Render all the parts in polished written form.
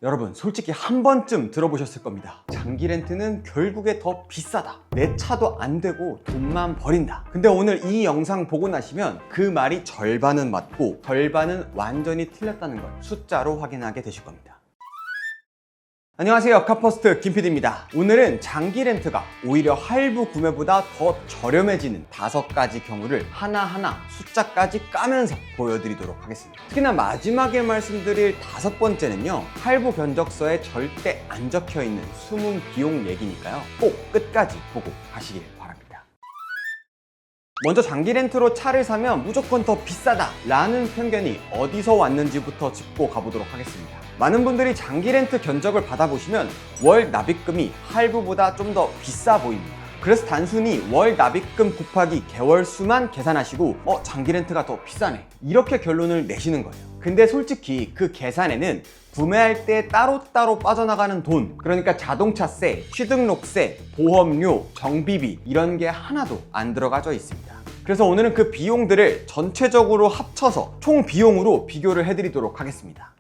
여러분 솔직히 한 번쯤 들어보셨을 겁니다. 장기 렌트는 결국에 더 비싸다. 내 차도 안 되고 돈만 버린다. 근데 오늘 이 영상 보고 나시면 그 말이 절반은 맞고 절반은 완전히 틀렸다는 걸 숫자로 확인하게 되실 겁니다. 안녕하세요, 카퍼스트 김PD입니다. 오늘은 장기 렌트가 오히려 할부 구매보다 더 저렴해지는 5가지 경우를 하나하나 숫자까지 까면서 보여드리도록 하겠습니다. 특히나 마지막에 말씀드릴 5번째는요, 할부 견적서에 절대 안 적혀있는 숨은 비용 얘기니까요, 꼭 끝까지 보고 가시길 바랍니다. 먼저 장기 렌트로 차를 사면 무조건 더 비싸다 라는 편견이 어디서 왔는지부터 짚고 가보도록 하겠습니다. 많은 분들이 장기 렌트 견적을 받아보시면 월 납입금이 할부보다 좀 더 비싸 보입니다. 그래서 단순히 월 납입금 곱하기 개월 수만 계산하시고 장기 렌트가 더 비싸네 이렇게 결론을 내시는 거예요. 근데 솔직히 그 계산에는 구매할 때 따로따로 빠져나가는 돈, 그러니까 자동차세, 취등록세, 보험료, 정비비 이런 게 하나도 안 들어가져 있습니다. 그래서 오늘은 그 비용들을 전체적으로 합쳐서 총 비용으로 비교를 해드리도록 하겠습니다.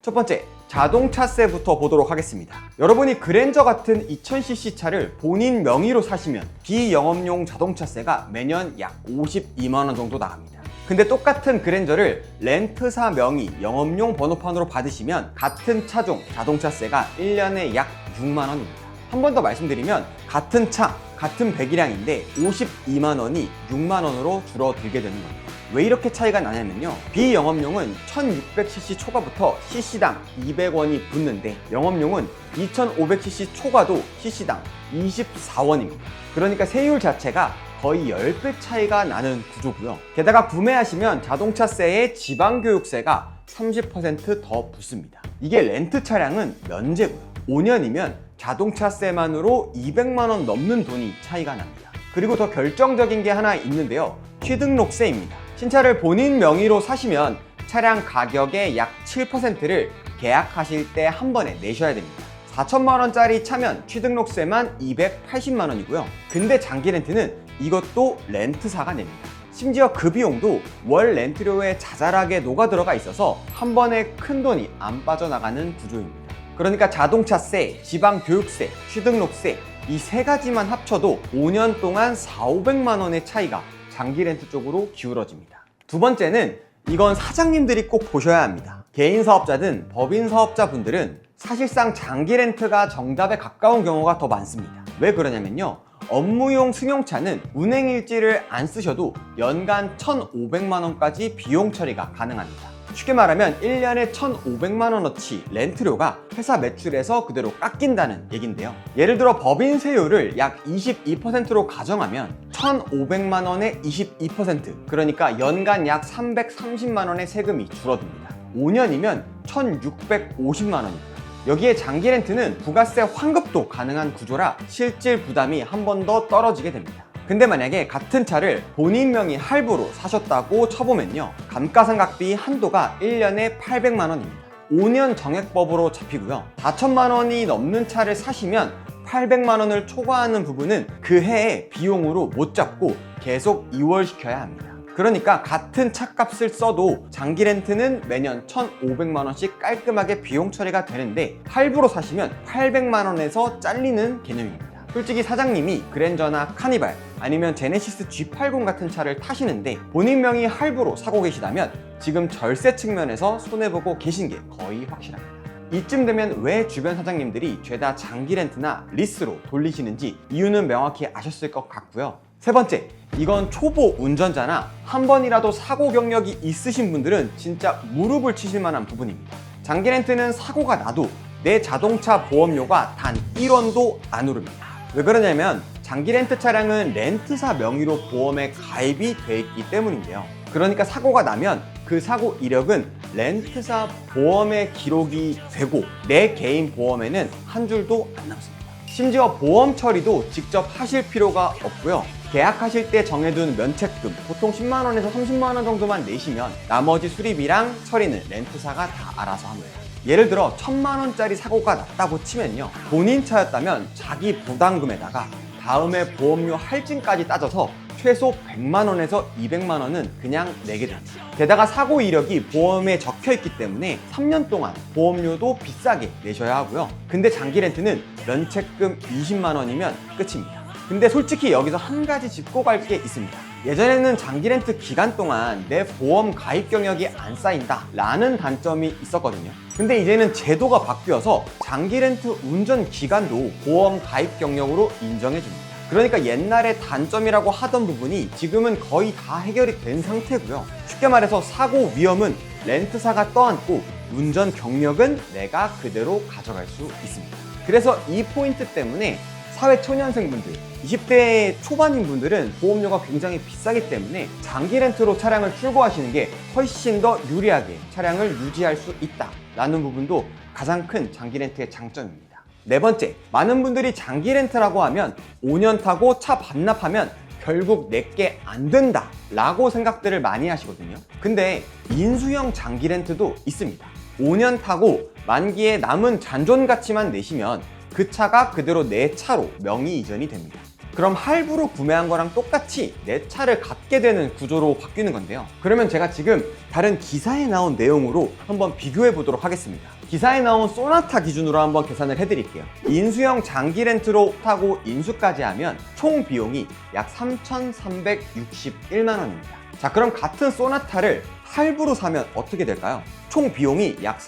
첫 번째, 자동차세부터 보도록 하겠습니다. 여러분이 그랜저 같은 2000cc 차를 본인 명의로 사시면 비영업용 자동차세가 매년 약 52만 원 정도 나갑니다. 근데 똑같은 그랜저를 렌트사 명의 영업용 번호판으로 받으시면 같은 차종 자동차세가 1년에 약 6만 원입니다. 한 번 더 말씀드리면 같은 차, 같은 배기량인데 52만 원이 6만 원으로 줄어들게 되는 겁니다. 왜 이렇게 차이가 나냐면요, 비영업용은 1600cc 초과부터 cc당 200원이 붙는데 영업용은 2500cc 초과도 cc당 24원입니다. 그러니까 세율 자체가 거의 10배 차이가 나는 구조고요. 게다가 구매하시면 자동차세에 지방교육세가 30% 더 붙습니다. 이게 렌트 차량은 면제고요. 5년이면 자동차세만으로 200만 원 넘는 돈이 차이가 납니다. 그리고 더 결정적인 게 하나 있는데요, 취등록세입니다. 신차를 본인 명의로 사시면 차량 가격의 약 7%를 계약하실 때 한 번에 내셔야 됩니다. 4천만 원짜리 차면 취등록세만 280만 원이고요. 근데 장기 렌트는 이것도 렌트사가 냅니다. 심지어 그 비용도 월 렌트료에 자잘하게 녹아 들어가 있어서 한 번에 큰 돈이 안 빠져나가는 구조입니다. 그러니까 자동차세, 지방교육세, 취등록세 이 3가지만 합쳐도 5년 동안 400~500만 원의 차이가 장기 렌트 쪽으로 기울어집니다. 두 번째는 이건 사장님들이 꼭 보셔야 합니다. 개인 사업자든 법인 사업자분들은 사실상 장기 렌트가 정답에 가까운 경우가 더 많습니다. 왜 그러냐면요, 업무용 승용차는 운행일지를 안 쓰셔도 연간 1,500만 원까지 비용 처리가 가능합니다. 쉽게 말하면 1년에 1,500만 원어치 렌트료가 회사 매출에서 그대로 깎인다는 얘긴데요. 예를 들어 법인 세율을 약 22%로 가정하면 1,500만 원에 22%, 그러니까 연간 약 330만 원의 세금이 줄어듭니다. 5년이면 1,650만 원입니다. 여기에 장기 렌트는 부가세 환급도 가능한 구조라 실질 부담이 한 번 더 떨어지게 됩니다. 근데 만약에 같은 차를 본인 명의 할부로 사셨다고 쳐보면요, 감가상각비 한도가 1년에 800만 원입니다. 5년 정액법으로 잡히고요. 4천만 원이 넘는 차를 사시면 800만 원을 초과하는 부분은 그 해의 비용으로 못 잡고 계속 이월시켜야 합니다. 그러니까 같은 차값을 써도 장기 렌트는 매년 1,500만 원씩 깔끔하게 비용 처리가 되는데 할부로 사시면 800만 원에서 잘리는 개념입니다. 솔직히 사장님이 그랜저나 카니발 아니면 제네시스 G80 같은 차를 타시는데 본인 명의 할부로 사고 계시다면 지금 절세 측면에서 손해보고 계신 게 거의 확실합니다. 이쯤 되면 왜 주변 사장님들이 죄다 장기 렌트나 리스로 돌리시는지 이유는 명확히 아셨을 것 같고요. 세 번째, 이건 초보 운전자나 한 번이라도 사고 경력이 있으신 분들은 진짜 무릎을 치실 만한 부분입니다. 장기 렌트는 사고가 나도 내 자동차 보험료가 단 1원도 안 오릅니다. 왜 그러냐면 장기 렌트 차량은 렌트사 명의로 보험에 가입이 돼 있기 때문인데요. 그러니까 사고가 나면 그 사고 이력은 렌트사 보험에 기록이 되고 내 개인 보험에는 한 줄도 안 남습니다. 심지어 보험 처리도 직접 하실 필요가 없고요. 계약하실 때 정해둔 면책금 보통 10만 원에서 30만 원 정도만 내시면 나머지 수리비랑 처리는 렌트사가 다 알아서 합니다. 예를 들어 1,000만 원짜리 사고가 났다고 치면요, 본인 차였다면 자기 부담금에다가 다음에 보험료 할증까지 따져서 최소 100만 원에서 200만 원은 그냥 내게 됩니다. 게다가 사고 이력이 보험에 적혀 있기 때문에 3년 동안 보험료도 비싸게 내셔야 하고요. 근데 장기 렌트는 면책금 20만 원이면 끝입니다. 근데 솔직히 여기서 한 가지 짚고 갈 게 있습니다. 예전에는 장기 렌트 기간 동안 내 보험 가입 경력이 안 쌓인다 라는 단점이 있었거든요. 근데 이제는 제도가 바뀌어서 장기 렌트 운전 기간도 보험 가입 경력으로 인정해 줍니다. 그러니까 옛날에 단점이라고 하던 부분이 지금은 거의 다 해결이 된 상태고요. 쉽게 말해서 사고 위험은 렌트사가 떠안고 운전 경력은 내가 그대로 가져갈 수 있습니다. 그래서 이 포인트 때문에 사회초년생분들, 20대 초반인 분들은 보험료가 굉장히 비싸기 때문에 장기 렌트로 차량을 출고하시는 게 훨씬 더 유리하게 차량을 유지할 수 있다라는 부분도 가장 큰 장기 렌트의 장점입니다. 네 번째, 많은 분들이 장기 렌트라고 하면 5년 타고 차 반납하면 결국 내게 안 된다 라고 생각들을 많이 하시거든요. 근데 인수형 장기 렌트도 있습니다. 5년 타고 만기에 남은 잔존 가치만 내시면 그 차가 그대로 내 차로 명의 이전이 됩니다. 그럼 할부로 구매한 거랑 똑같이 내 차를 갖게 되는 구조로 바뀌는 건데요. 그러면 제가 지금 다른 기사에 나온 내용으로 한번 비교해 보도록 하겠습니다. 기사에 나온 소나타 기준으로 한번 계산을 해드릴게요. 인수형 장기 렌트로 타고 인수까지 하면 총 비용이 약 3,361만 원입니다. 자, 그럼 같은 소나타를 할부로 사면 어떻게 될까요? 총 비용이 약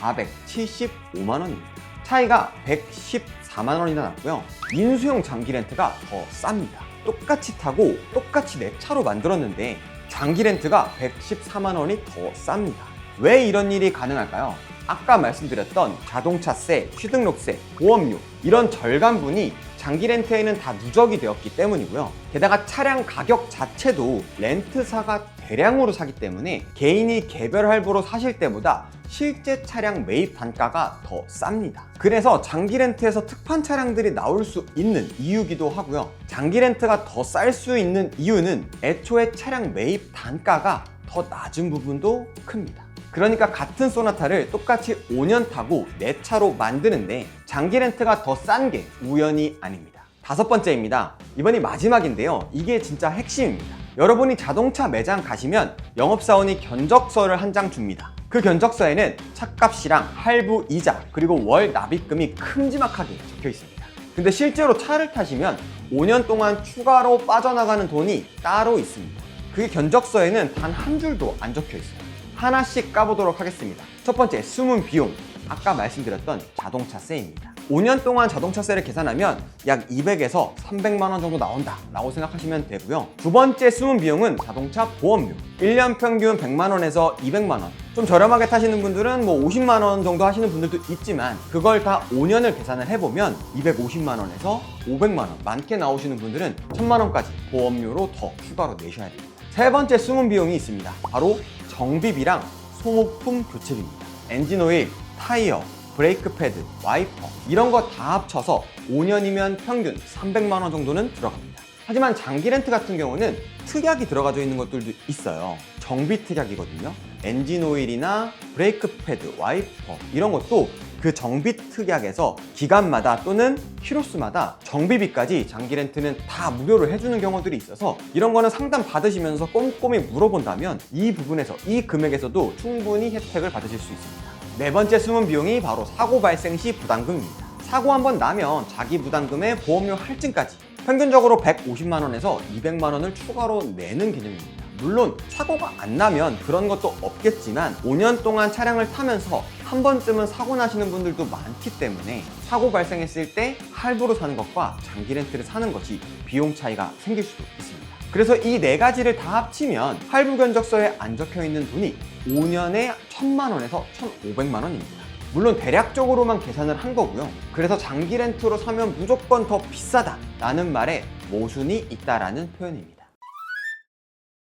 3,475만 원입니다. 차이가 114만 원이나 났고요. 인수형 장기 렌트가 더 쌉니다. 똑같이 타고 똑같이 내 차로 만들었는데 장기 렌트가 114만 원이 더 쌉니다. 왜 이런 일이 가능할까요? 아까 말씀드렸던 자동차세, 취등록세, 보험료 이런 절감분이 장기 렌트에는 다 누적이 되었기 때문이고요. 게다가 차량 가격 자체도 렌트사가 대량으로 사기 때문에 개인이 개별 할부로 사실 때보다 실제 차량 매입 단가가 더 쌉니다. 그래서 장기 렌트에서 특판 차량들이 나올 수 있는 이유기도 하고요. 장기 렌트가 더 쌀 수 있는 이유는 애초에 차량 매입 단가가 더 낮은 부분도 큽니다. 그러니까 같은 소나타를 똑같이 5년 타고 내 차로 만드는데 장기 렌트가 더 싼 게 우연이 아닙니다. 다섯 번째입니다. 이번이 마지막인데요. 이게 진짜 핵심입니다. 여러분이 자동차 매장 가시면 영업사원이 견적서를 한 장 줍니다. 그 견적서에는 차값이랑 할부 이자 그리고 월 납입금이 큼지막하게 적혀 있습니다. 근데 실제로 차를 타시면 5년 동안 추가로 빠져나가는 돈이 따로 있습니다. 그게 견적서에는 단 한 줄도 안 적혀 있어요. 하나씩 까보도록 하겠습니다. 첫 번째, 숨은 비용. 아까 말씀드렸던 자동차세입니다. 5년 동안 자동차세를 계산하면 약 200에서 300만 원 정도 나온다 라고 생각하시면 되고요. 두 번째 숨은 비용은 자동차 보험료. 1년 평균 100만 원에서 200만 원. 좀 저렴하게 타시는 분들은 뭐 50만 원 정도 하시는 분들도 있지만 그걸 다 5년을 계산을 해보면 250만 원에서 500만 원. 많게 나오시는 분들은 1000만 원까지 보험료로 더 추가로 내셔야 됩니다. 세 번째 숨은 비용이 있습니다. 바로 정비비랑 소모품 교체비입니다. 엔진오일, 타이어, 브레이크 패드, 와이퍼 이런 거 다 합쳐서 5년이면 평균 300만 원 정도는 들어갑니다. 하지만 장기 렌트 같은 경우는 특약이 들어가져 있는 것들도 있어요. 정비 특약이거든요. 엔진오일이나 브레이크 패드, 와이퍼 이런 것도 그 정비 특약에서 기간마다 또는 키로수마다 정비비까지 장기 렌트는 다 무료로 해주는 경우들이 있어서 이런 거는 상담 받으시면서 꼼꼼히 물어본다면 이 부분에서 이 금액에서도 충분히 혜택을 받으실 수 있습니다. 네 번째 숨은 비용이 바로 사고 발생 시 부담금입니다. 사고 한번 나면 자기 부담금에 보험료 할증까지 평균적으로 150만 원에서 200만 원을 추가로 내는 개념입니다. 물론 사고가 안 나면 그런 것도 없겠지만 5년 동안 차량을 타면서 한 번쯤은 사고 나시는 분들도 많기 때문에 사고 발생했을 때 할부로 사는 것과 장기 렌트를 사는 것이 비용 차이가 생길 수도 있습니다. 그래서 이 네 가지를 다 합치면 할부 견적서에 안 적혀 있는 돈이 5년에 1000만 원에서 1500만 원입니다. 물론 대략적으로만 계산을 한 거고요. 그래서 장기 렌트로 사면 무조건 더 비싸다라는 말에 모순이 있다라는 표현입니다.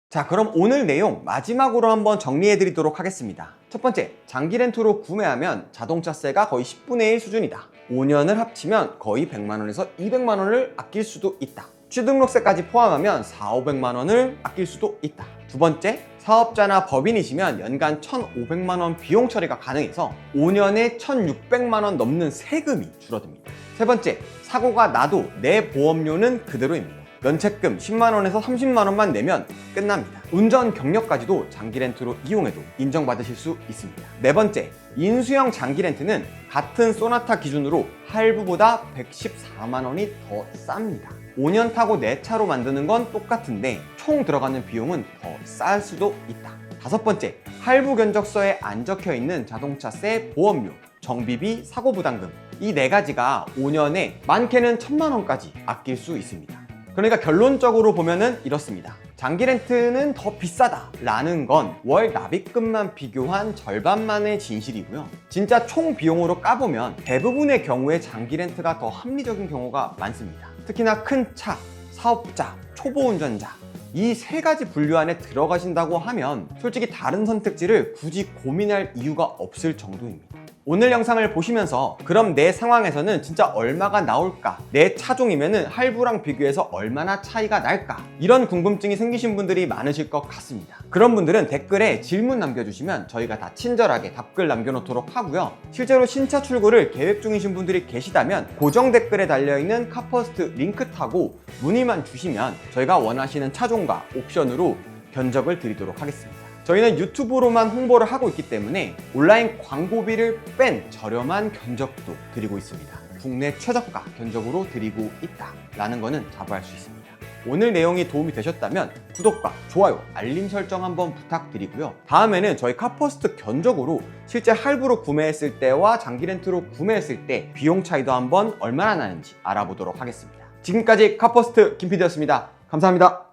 자, 그럼 오늘 내용 마지막으로 한번 정리해 드리도록 하겠습니다. 첫 번째, 장기 렌트로 구매하면 자동차세가 거의 10분의 1 수준이다. 5년을 합치면 거의 100만 원에서 200만 원을 아낄 수도 있다. 취등록세까지 포함하면 400~500만 원을 아낄 수도 있다. 두 번째, 사업자나 법인이시면 연간 1,500만 원 비용 처리가 가능해서 5년에 1,600만 원 넘는 세금이 줄어듭니다. 세 번째, 사고가 나도 내 보험료는 그대로입니다. 면책금 10만원에서 30만원만 내면 끝납니다. 운전 경력까지도 장기 렌트로 이용해도 인정받으실 수 있습니다. 네 번째, 인수형 장기 렌트는 같은 소나타 기준으로 할부보다 114만원이 더 쌉니다. 5년 타고 내 차로 만드는 건 똑같은데 총 들어가는 비용은 더 쌀 수도 있다. 다섯 번째, 할부 견적서에 안 적혀 있는 자동차세, 보험료, 정비비, 사고부담금, 이 네 가지가 5년에 많게는 1,000만원까지 아낄 수 있습니다. 그러니까 결론적으로 보면은 이렇습니다. 장기 렌트는 더 비싸다 라는 건 월 납입금만 비교한 절반만의 진실이고요. 진짜 총 비용으로 까보면 대부분의 경우에 장기 렌트가 더 합리적인 경우가 많습니다. 특히나 큰 차, 사업자, 초보 운전자, 이 세 가지 분류 안에 들어가신다고 하면 솔직히 다른 선택지를 굳이 고민할 이유가 없을 정도입니다. 오늘 영상을 보시면서 그럼 내 상황에서는 진짜 얼마가 나올까? 내 차종이면은 할부랑 비교해서 얼마나 차이가 날까? 이런 궁금증이 생기신 분들이 많으실 것 같습니다. 그런 분들은 댓글에 질문 남겨주시면 저희가 다 친절하게 답글 남겨놓도록 하고요. 실제로 신차 출고를 계획 중이신 분들이 계시다면 고정 댓글에 달려있는 카퍼스트 링크 타고 문의만 주시면 저희가 원하시는 차종과 옵션으로 견적을 드리도록 하겠습니다. 저희는 유튜브로만 홍보를 하고 있기 때문에 온라인 광고비를 뺀 저렴한 견적도 드리고 있습니다. 국내 최저가 견적으로 드리고 있다라는 거는 자부할 수 있습니다. 오늘 내용이 도움이 되셨다면 구독과 좋아요, 알림 설정 한번 부탁드리고요. 다음에는 저희 카퍼스트 견적으로 실제 할부로 구매했을 때와 장기 렌트로 구매했을 때 비용 차이도 한번 얼마나 나는지 알아보도록 하겠습니다. 지금까지 카퍼스트 김PD였습니다. 감사합니다.